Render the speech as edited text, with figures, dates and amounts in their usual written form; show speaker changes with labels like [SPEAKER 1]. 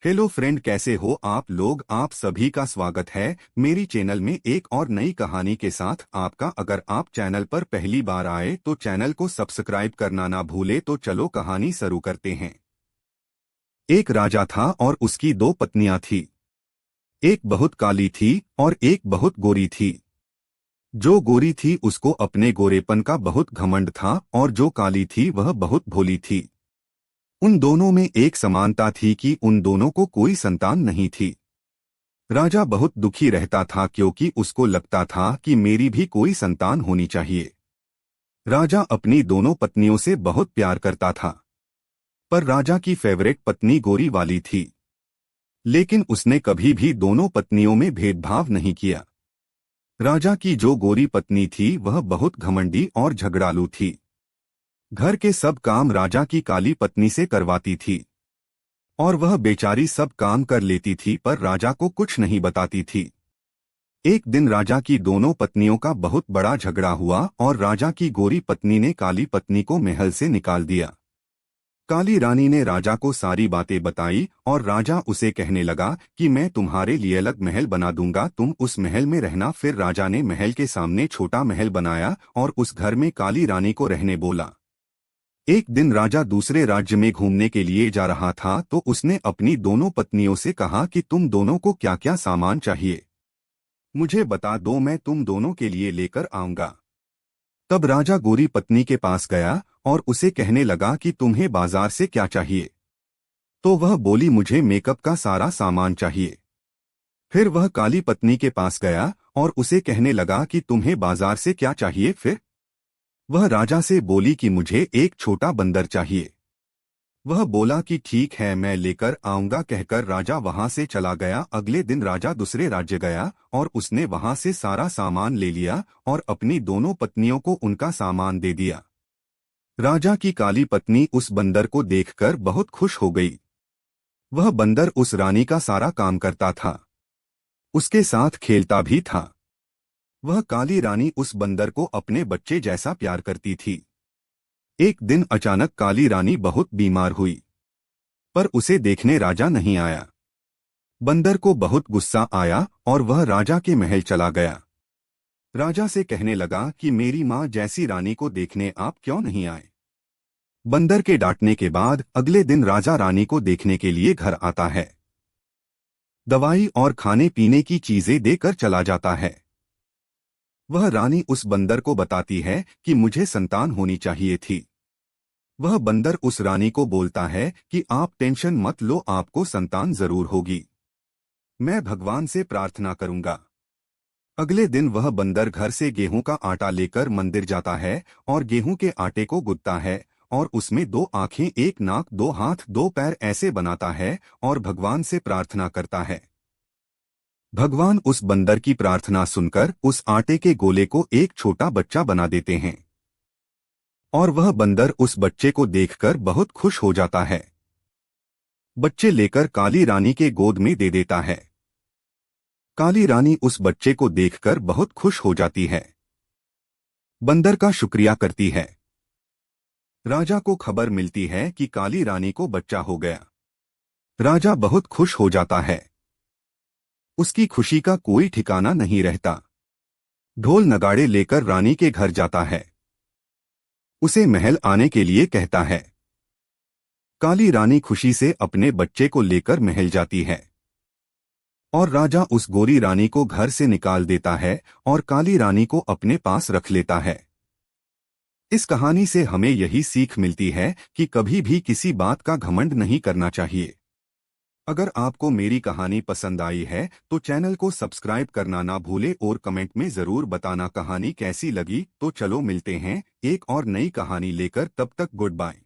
[SPEAKER 1] Hello friend, कैसे हो आप लोग। आप सभी का स्वागत है मेरी चैनल में एक और नई कहानी के साथ आपका। अगर आप चैनल पर पहली बार आए तो चैनल को सब्सक्राइब करना ना भूले। तो चलो कहानी शुरू करते हैं। एक राजा था और उसकी दो पत्नियां थी। एक बहुत काली थी और एक बहुत गोरी थी। जो गोरी थी उसको अपने गोरेपन का बहुत घमंड था और जो काली थी वह बहुत भोली थी। उन दोनों में एक समानता थी कि उन दोनों को कोई संतान नहीं थी। राजा बहुत दुखी रहता था क्योंकि उसको लगता था कि मेरी भी कोई संतान होनी चाहिए। राजा अपनी दोनों पत्नियों से बहुत प्यार करता था, पर राजा की फेवरेट पत्नी गोरी वाली थी। लेकिन उसने कभी भी दोनों पत्नियों में भेदभाव नहीं किया। राजा की जो गोरी पत्नी थी वह बहुत घमंडी और झगड़ालू थी। घर के सब काम राजा की काली पत्नी से करवाती थी और वह बेचारी सब काम कर लेती थी पर राजा को कुछ नहीं बताती थी। एक दिन राजा की दोनों पत्नियों का बहुत बड़ा झगड़ा हुआ और राजा की गोरी पत्नी ने काली पत्नी को महल से निकाल दिया। काली रानी ने राजा को सारी बातें बताई और राजा उसे कहने लगा कि मैं तुम्हारे लिए अलग महल बना दूंगा, तुम उस महल में रहना। फिर राजा ने महल के सामने छोटा महल बनाया और उस घर में काली रानी को रहने बोला। एक दिन राजा दूसरे राज्य में घूमने के लिए जा रहा था तो उसने अपनी दोनों पत्नियों से कहा कि तुम दोनों को क्या क्या सामान चाहिए, मुझे बता दो, मैं तुम दोनों के लिए लेकर आऊंगा। तब राजा गोरी पत्नी के पास गया और उसे कहने लगा कि तुम्हें बाजार से क्या चाहिए। तो वह बोली, मुझे मेकअप का सारा सामान चाहिए। फिर वह काली पत्नी के पास गया और उसे कहने लगा कि तुम्हें बाजार से क्या चाहिए। फिर वह राजा से बोली कि मुझे एक छोटा बंदर चाहिए। वह बोला कि ठीक है, मैं लेकर आऊंगा, कहकर राजा वहां से चला गया। अगले दिन राजा दूसरे राज्य गया और उसने वहां से सारा सामान ले लिया और अपनी दोनों पत्नियों को उनका सामान दे दिया। राजा की काली पत्नी उस बंदर को देखकर बहुत खुश हो गई। वह बंदर उस रानी का सारा काम करता था, उसके साथ खेलता भी था। वह काली रानी उस बंदर को अपने बच्चे जैसा प्यार करती थी। एक दिन अचानक काली रानी बहुत बीमार हुई, पर उसे देखने राजा नहीं आया। बंदर को बहुत गुस्सा आया और वह राजा के महल चला गया। राजा से कहने लगा कि मेरी माँ जैसी रानी को देखने आप क्यों नहीं आए। बंदर के डांटने के बाद अगले दिन राजा रानी को देखने के लिए घर आता है। दवाई और खाने पीने की चीजें देकर चला जाता है। वह रानी उस बंदर को बताती है कि मुझे संतान होनी चाहिए थी। वह बंदर उस रानी को बोलता है कि आप टेंशन मत लो, आपको संतान जरूर होगी, मैं भगवान से प्रार्थना करूंगा। अगले दिन वह बंदर घर से गेहूं का आटा लेकर मंदिर जाता है और गेहूं के आटे को गूंथता है और उसमें दो आंखें, एक नाक, दो हाथ, दो पैर ऐसे बनाता है और भगवान से प्रार्थना करता है। भगवान उस बंदर की प्रार्थना सुनकर उस आटे के गोले को एक छोटा बच्चा बना देते हैं और वह बंदर उस बच्चे को देखकर बहुत खुश हो जाता है। बच्चे लेकर काली रानी के गोद में दे देता है। काली रानी उस बच्चे को देखकर बहुत खुश हो जाती है, बंदर का शुक्रिया करती है। राजा को खबर मिलती है कि काली रानी को बच्चा हो गया। राजा बहुत खुश हो जाता है, उसकी खुशी का कोई ठिकाना नहीं रहता। ढोल नगाड़े लेकर रानी के घर जाता है, उसे महल आने के लिए कहता है। काली रानी खुशी से अपने बच्चे को लेकर महल जाती है और राजा उस गोरी रानी को घर से निकाल देता है और काली रानी को अपने पास रख लेता है। इस कहानी से हमें यही सीख मिलती है कि कभी भी किसी बात का घमंड नहीं करना चाहिए। अगर आपको मेरी कहानी पसंद आई है तो चैनल को सब्सक्राइब करना ना भूले और कमेंट में जरूर बताना कहानी कैसी लगी। तो चलो मिलते हैं एक और नई कहानी लेकर, तब तक गुड बाय।